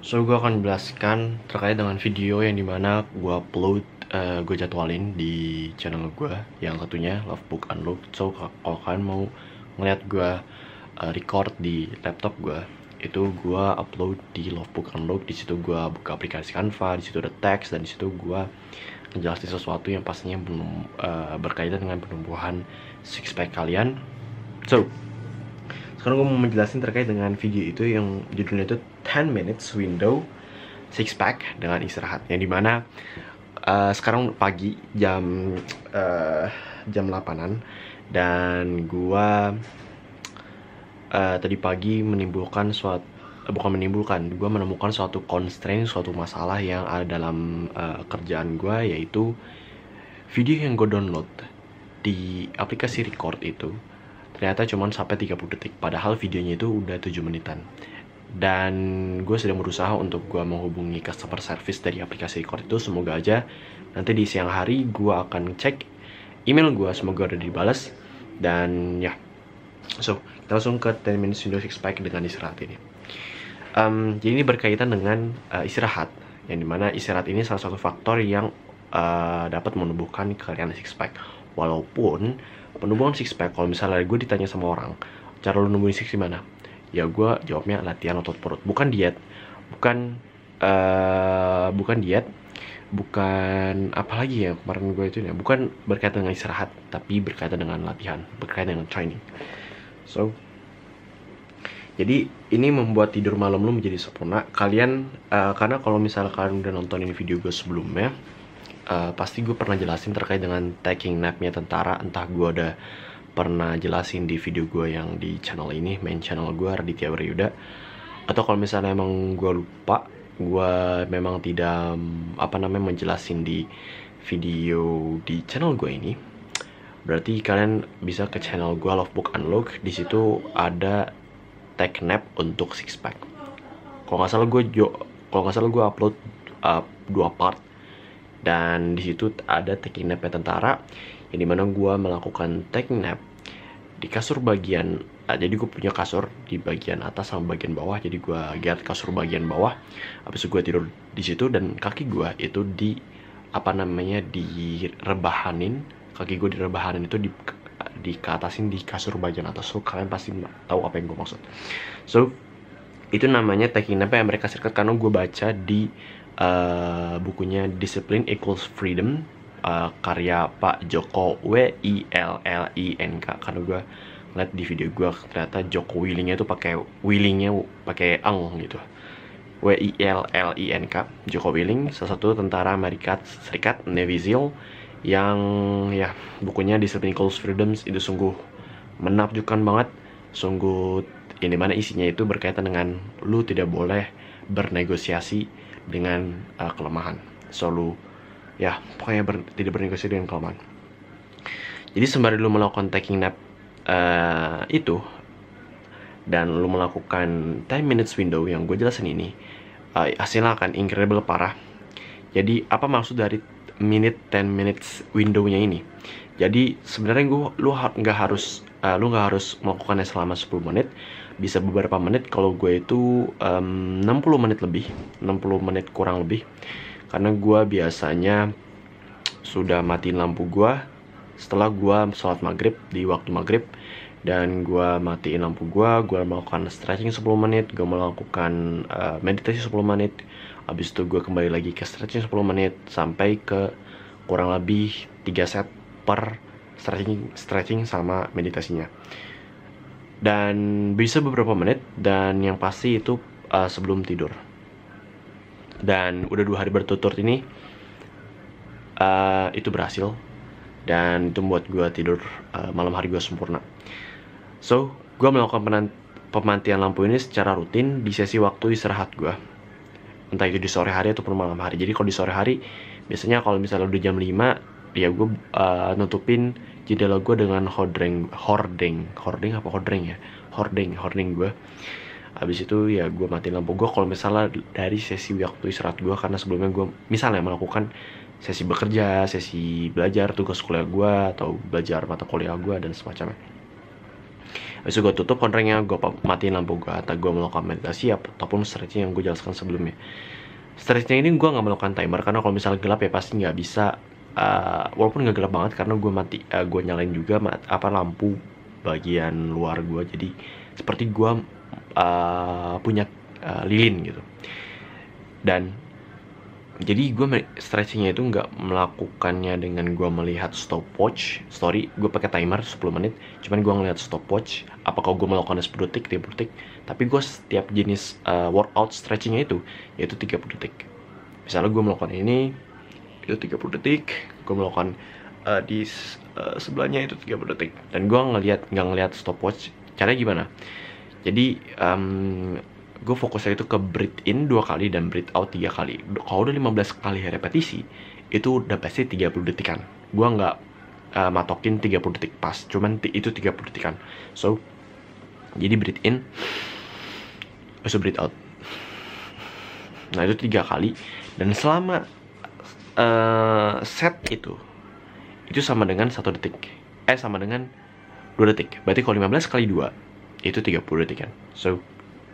So gue akan jelaskan terkait dengan video yang dimana gue upload, gue jadwalin di channel gue yang satunya Love Book Unlock. So kalau kalian mau ngeliat gue record di laptop gue, itu gue upload di Love Book Unlock. Di situ gue buka aplikasi Canva, di situ ada teks, dan di situ gue ngejelasin sesuatu yang pastinya berkaitan dengan penumbuhan six pack kalian. So sekarang gue mau menjelaskan terkait dengan video itu yang judulnya itu 10 minutes window six pack dengan istirahat, yang dimana sekarang pagi jam 8-an, dan gue tadi pagi gue menemukan suatu constraint, suatu masalah yang ada dalam kerjaan gue, yaitu video yang gue download di aplikasi record itu ternyata cuma sampai 30 detik, padahal videonya itu udah 7 menitan. Dan gue sedang berusaha untuk gue menghubungi customer service dari aplikasi record itu. Semoga aja nanti di siang hari gue akan cek email gue, semoga udah dibalas. Dan ya, so kita langsung ke 10 minutes window six pack dengan istirahat ini. Jadi ini berkaitan dengan istirahat, yang dimana istirahat ini salah satu faktor yang dapat menumbuhkan kalian six pack. Walaupun penumbuhan six pack, kalau misalnya gue ditanya sama orang, cara lu numbuhin six gimana? Ya gue jawabnya latihan otot perut, bukan diet, bukan diet, bukan apa lagi ya kemarin gue itu ya, bukan berkaitan dengan istirahat, tapi berkaitan dengan latihan, berkaitan dengan training. So jadi ini membuat tidur malam lu menjadi sempurna kalian, karena kalau misalnya kalian udah nontonin video gue sebelumnya, pasti gue pernah jelasin terkait dengan taking nap-nya tentara. Entah gue udah pernah jelasin di video gue yang di channel ini, main channel gue Raditya Wiryuda, atau kalau misalnya emang gue lupa, gue memang tidak menjelasin di video di channel gue ini, berarti kalian bisa ke channel gue Love Book Unlock. Di situ ada take nap untuk six pack. Kalau nggak salah gue upload 2 part, dan di situ ada taking nap tentara, yang dimana gue melakukan taking nap di kasur bagian, jadi gue punya kasur di bagian atas sama bagian bawah, jadi gue guard kasur bagian bawah, habis itu gue tidur di situ, dan kaki gue itu direbahanin, kaki gue direbahanin itu di keatasin di kasur bagian atas. So kalian pasti tahu apa yang gue maksud. So itu namanya taking nap yang Amerika Serikat, karena gue baca di bukunya Discipline Equals Freedom, karya Pak Joko Willink. Karena gue ngeliat di video gue ternyata Joko Willingnya itu pakai ang gitu, Willink. Joko Willing, salah satu tentara Amerika Serikat, Navy SEAL, yang ya bukunya Discipline Equals Freedom itu sungguh menakjubkan banget, sungguh ini mana isinya itu berkaitan dengan lu tidak boleh bernegosiasi dengan kelemahan. Selalu ya pokoknya tidak bernegosiasi dengan kelemahan. Jadi sembari lu melakukan taking nap itu, dan lu melakukan 10 minutes window yang gue jelasin ini, hasilnya akan incredible parah. Jadi apa maksud dari 10 minutes window-nya ini? Jadi sebenarnya lu nggak harus melakukannya selama 10 menit, bisa beberapa menit. Kalau gue itu 60 menit lebih, 60 menit kurang lebih, karena gue biasanya sudah matiin lampu gue setelah gue sholat maghrib, di waktu maghrib, dan gue matiin lampu gue melakukan stretching 10 menit, gue melakukan meditasi 10 menit, habis itu gue kembali lagi ke stretching 10 menit, sampai ke kurang lebih 3 set per stretching sama meditasinya. Dan bisa beberapa menit, dan yang pasti itu sebelum tidur. Dan udah 2 hari berturut-turut ini itu berhasil, dan itu membuat gue tidur malam hari gue sempurna. So gue melakukan pematian lampu ini secara rutin di sesi waktu istirahat gue, entah itu di sore hari ataupun malam hari. Jadi kalau di sore hari, biasanya kalau misalnya udah jam 5, ya gue nutupin jendela gue dengan hordeng gue. Habis itu ya gue matiin lampu gue kalau misalnya dari sesi waktu istirahat gue, karena sebelumnya gue misalnya melakukan sesi bekerja, sesi belajar tugas kuliah gue, atau belajar mata kuliah gue dan semacamnya. Habis itu gue tutup counternya, gue matiin lampu gue, atau gue melakukan meditasi ataupun stretching yang gue jelaskan sebelumnya. Stretching ini gue nggak melakukan timer karena kalau misalnya gelap ya pasti nggak bisa. Walaupun nggak gelap banget karena gue nyalain juga lampu bagian luar gue, jadi seperti gue punya lilin gitu. Dan jadi gue stretchingnya itu nggak melakukannya dengan gue melihat stopwatch. Gue pakai timer 10 menit, cuman gue ngelihat stopwatch apakah gue melakukan 10 detik, 30 detik. Tapi gue setiap jenis workout stretchingnya itu yaitu 30 detik. Misalnya gue melakukan ini itu 30 detik, gue melakukan di sebelahnya itu 30 detik, dan gue nggak ngelihat stopwatch. Caranya gimana? Jadi gue fokusnya itu ke breathe in 2 kali dan breathe out 3 kali. Kalau udah 15 kali repetisi itu udah pasti 30 detikan. Gue nggak matokin 30 detik pas, cuman itu 30 detikan. So jadi breathe in, so breathe out. Nah itu 3 kali, dan selama set itu sama dengan 1 detik, sama dengan 2 detik. Berarti kalau 15 kali 2 itu 30 detik kan. So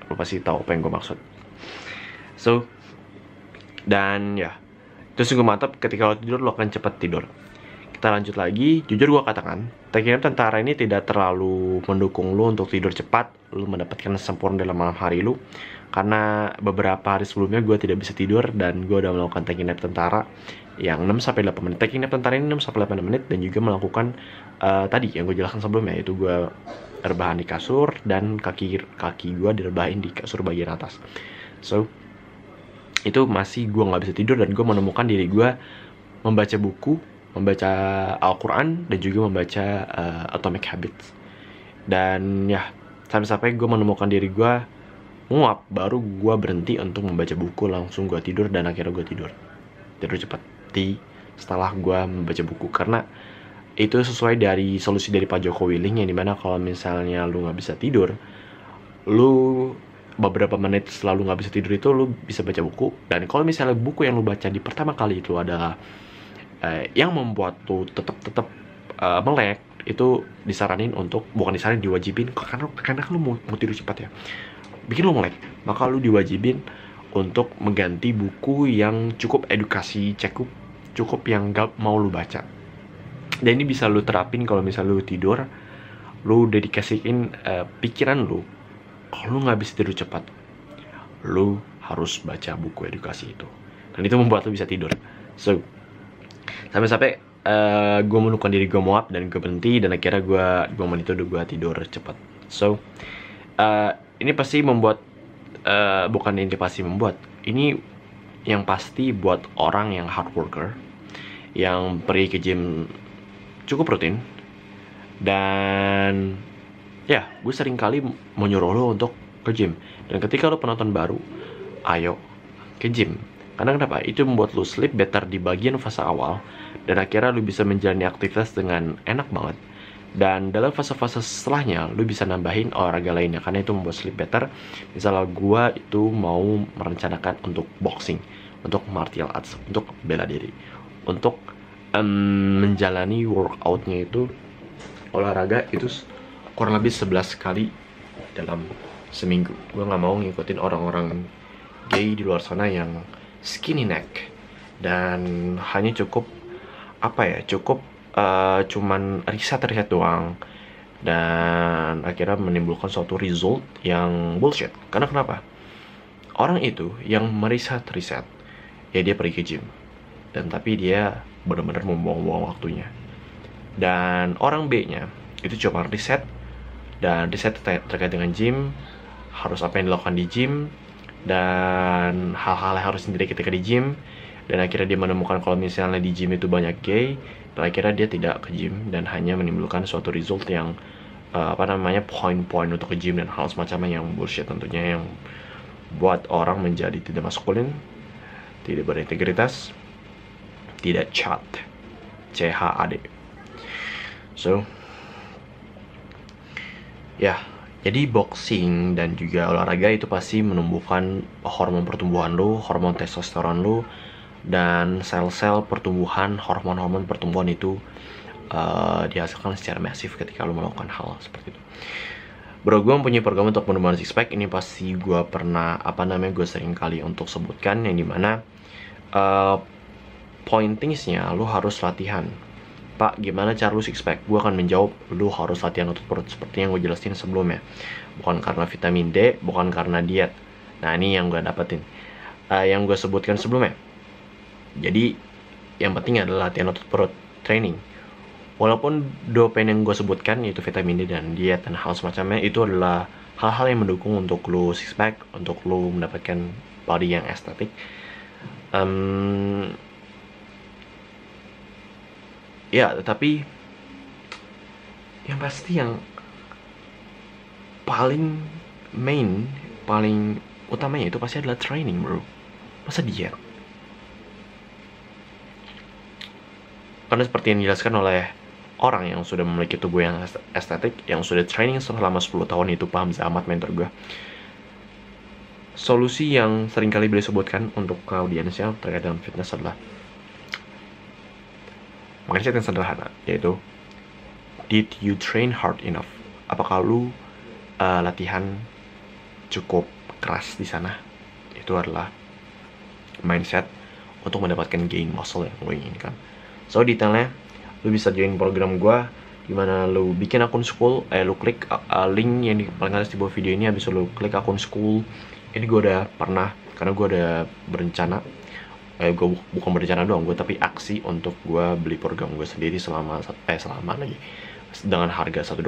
lo pasti tahu apa yang gue maksud. So, dan ya, itu sungguh mantap. Ketika lo tidur, lo akan cepat tidur. Kita lanjut lagi. Jujur gue katakan, teknik tentara ini tidak terlalu mendukung lo untuk tidur cepat, lo mendapatkan sempurna dalam malam hari lo. Karena beberapa hari sebelumnya gue tidak bisa tidur, dan gue udah melakukan teknik tentara yang 6-8 menit. Teknik tentara ini 6-8 menit, dan juga melakukan tadi yang gue jelaskan sebelumnya, yaitu gue rebahan di kasur dan kaki gue direbahin di kasur bagian atas. So itu masih gue nggak bisa tidur, dan gue menemukan diri gue membaca buku, membaca Al-Quran, dan juga membaca Atomic Habits. Dan ya sampai gue menemukan diri gue nguap, baru gue berhenti untuk membaca buku, langsung gue tidur, dan akhirnya gue tidur cepat setelah gue membaca buku. Karena itu sesuai dari solusi dari Pak Joko Willing, yang dimana kalau misalnya lu nggak bisa tidur, lu beberapa menit setelah lu nggak bisa tidur itu lu bisa baca buku. Dan kalau misalnya buku yang lu baca di pertama kali itu adalah yang membuat lu tetap melek, itu disaranin untuk, bukan disaranin, diwajibin, karena lu mau tidur cepat ya, bikin lu melek, maka lu diwajibin untuk mengganti buku yang cukup edukasi, cukup yang gak mau lu baca. Dan ini bisa lu terapin kalau misalnya lu tidur, lu dedikasiin pikiran lu, kalau lu nggak bisa tidur cepat, lu harus baca buku edukasi itu, dan itu membuat lu bisa tidur. So sampai gue menemukan diri gue muap, dan gue berhenti, dan akhirnya gue 2 menit itu gue tidur cepat. So ini pasti membuat bukan ini pasti membuat, ini yang pasti buat orang yang hard worker, yang pergi ke gym cukup rutin. Dan ya, gue sering kali menyuruh lo untuk ke gym. Dan ketika lo penonton baru, ayo ke gym. Karena kenapa? Itu membuat lo sleep better di bagian fase awal, dan akhirnya lo bisa menjalani aktivitas dengan enak banget. Dan dalam fase-fase setelahnya, lo bisa nambahin olahraga lainnya, karena itu membuat sleep better. Misalnya gue itu mau merencanakan untuk boxing, untuk martial arts, untuk bela diri, untuk menjalani workoutnya itu, olahraga itu kurang lebih 11 kali dalam seminggu. Gue gak mau ngikutin orang-orang gay di luar sana yang skinny neck, dan hanya cukup cuman riset doang, dan akhirnya menimbulkan suatu result yang bullshit. Karena kenapa? Orang itu yang meriset ya dia pergi ke gym, dan tapi dia benar-benar membuang-buang waktunya. Dan orang B nya itu cuma riset, dan riset terkait dengan gym, harus apa yang dilakukan di gym, dan hal-hal yang harus sendiri ketika di gym. Dan akhirnya dia menemukan kalau misalnya di gym itu banyak gay, dan akhirnya dia tidak ke gym, dan hanya menimbulkan suatu result yang poin-poin untuk ke gym dan hal semacamnya yang bullshit tentunya, yang buat orang menjadi tidak maskulin, tidak berintegritas, tidak CHAD. So ya, jadi boxing dan juga olahraga itu pasti menumbuhkan hormon pertumbuhan lo, hormon testosteron lo, dan sel-sel pertumbuhan, hormon-hormon pertumbuhan itu dihasilkan secara masif ketika lo melakukan hal seperti itu. Bro, gue mempunyai program untuk menumbuhkan six pack. Ini pasti gue pernah, gue sering kali untuk sebutkan, yang dimana pointingsnya lu harus latihan. Pak, gimana cara lu six pack? Gue akan menjawab, lu harus latihan otot perut seperti yang gue jelasin sebelumnya. Bukan karena vitamin D, bukan karena diet. Nah, ini yang gue dapetin, yang gue sebutkan sebelumnya. Jadi yang penting adalah latihan otot perut, training. Walaupun dopain yang gue sebutkan, yaitu vitamin D dan diet dan hal semacamnya, itu adalah hal-hal yang mendukung untuk lo six pack, untuk lo mendapatkan body yang estetik. Ya, tetapi yang pasti yang paling main, paling utamanya itu pasti adalah training, bro. Masa diet? Karena seperti yang dijelaskan oleh orang yang sudah memiliki tubuh yang estetik, yang sudah training selama 10 tahun, itu Pak Hamzah Ahmad, mentor gue. Solusi yang sering kali beliau sebutkan untuk audiensnya terkait dengan fitness adalah mindset yang sederhana, yaitu did you train hard enough? Apakah lu latihan cukup keras di sana? Itu adalah mindset untuk mendapatkan gain muscle yang lo inginkan. So, detailnya lu bisa join program gue, dimana lu bikin akun school, lu klik link yang di paling atas di bawah video ini. Habis lu klik akun school. Ini gue udah pernah, karena gue udah berencana, gue bukan berencana doang, gue tapi aksi untuk gue beli program gue sendiri selama lagi dengan harga $1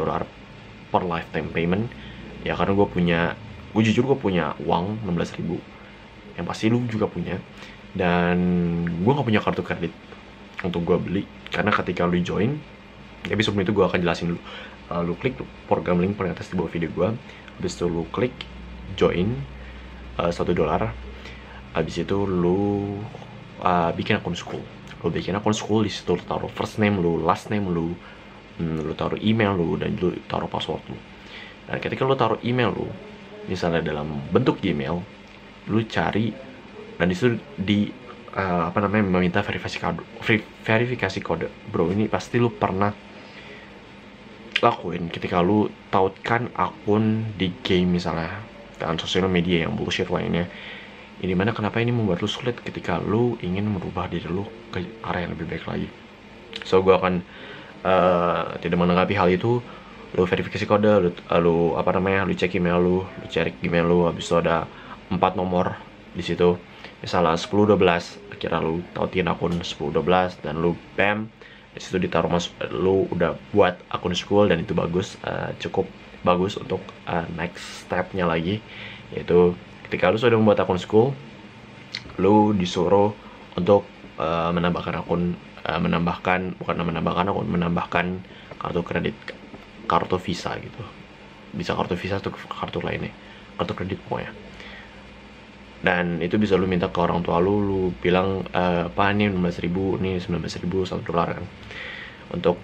per lifetime payment. Ya, karena gue jujur gue punya uang 16.000, yang pasti lu juga punya, dan gue gak punya kartu kredit untuk gue beli. Karena ketika lu join, tapi sebelum itu gue akan jelasin dulu. Lu klik program link paling atas di bawah video gue. Habis itu lu klik join, $1. Habis itu lu bikin akun school. Lu bikin akun school, di situ lu taruh first name lu, last name lu, lu taruh email lu, dan lu taruh password lu. Dan ketika lu taruh email lu, misalnya dalam bentuk Gmail, lu cari, dan disitu meminta verifikasi kode. Bro, ini pasti lu pernah lakuin ketika lu tautkan akun di game misalnya, dan sosial media yang bullshit lainnya. Ini mana kenapa ini membuat lu sulit ketika lu ingin merubah diri lu ke arah yang lebih baik lagi. So, gue akan tidak menanggapi hal itu. Lu verifikasi kode, lu cek email lu, cek email lu. Habis itu ada 4 nomor di situ, misalnya 1012. Kira lu tautin akun 1012 dan lu bam, di situ ditaruh lu udah buat akun school, dan itu bagus, cukup bagus untuk next stepnya lagi, yaitu ketika lu sudah membuat akun school, lu disuruh untuk menambahkan kartu kredit, kartu Visa gitu. Bisa kartu Visa atau kartu lainnya, kartu kredit pokoknya. Dan itu bisa lu minta ke orang tua lu bilang, Pak, ini 16.000, ini 19.000, $1 kan, untuk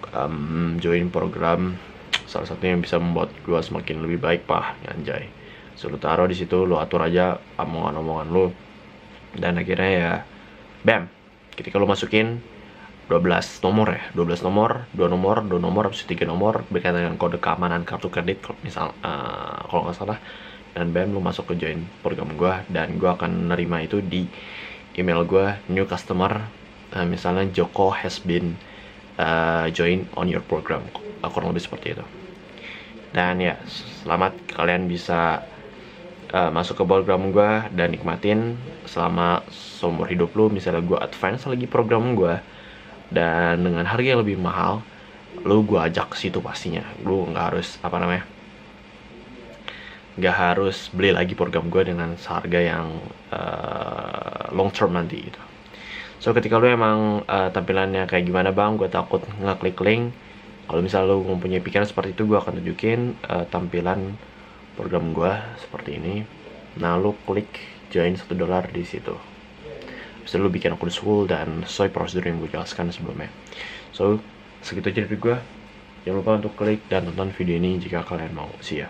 join program. Salah satunya yang bisa membuat gua semakin lebih baik, Pak, anjay. So, lu taruh di situ, lu atur aja omongan-omongan lu, dan akhirnya ya bam, ketika lu masukin 12 nomor, 2 nomor, habis 3 nomor berkaitan dengan kode keamanan kartu kredit misal, kalau nggak salah, dan bam, lu masuk ke join program gue, dan gue akan nerima itu di email gue, new customer, misalnya Joko has been join on your program, kurang lebih seperti itu. Dan ya, selamat, kalian bisa masuk ke program gue dan nikmatin selama seumur hidup lu. Misalnya gue advance lagi program gue, dan dengan harga yang lebih mahal, lu gue ajak ke situ pastinya. Lu nggak harus nggak harus beli lagi program gue dengan seharga yang long term nanti gitu. So, ketika lu emang tampilannya kayak gimana, bang, gue takut ngeklik link. Kalau misalnya lu mempunyai pikiran seperti itu, gue akan tunjukin tampilan program gue seperti ini. Nah, lu klik join $1 di situ. Bisa lu bikin akun school dan sesuai prosedur yang gue jelaskan sebelumnya. So, segitu aja dari gue. Jangan lupa untuk klik dan tonton video ini jika kalian mau. See ya.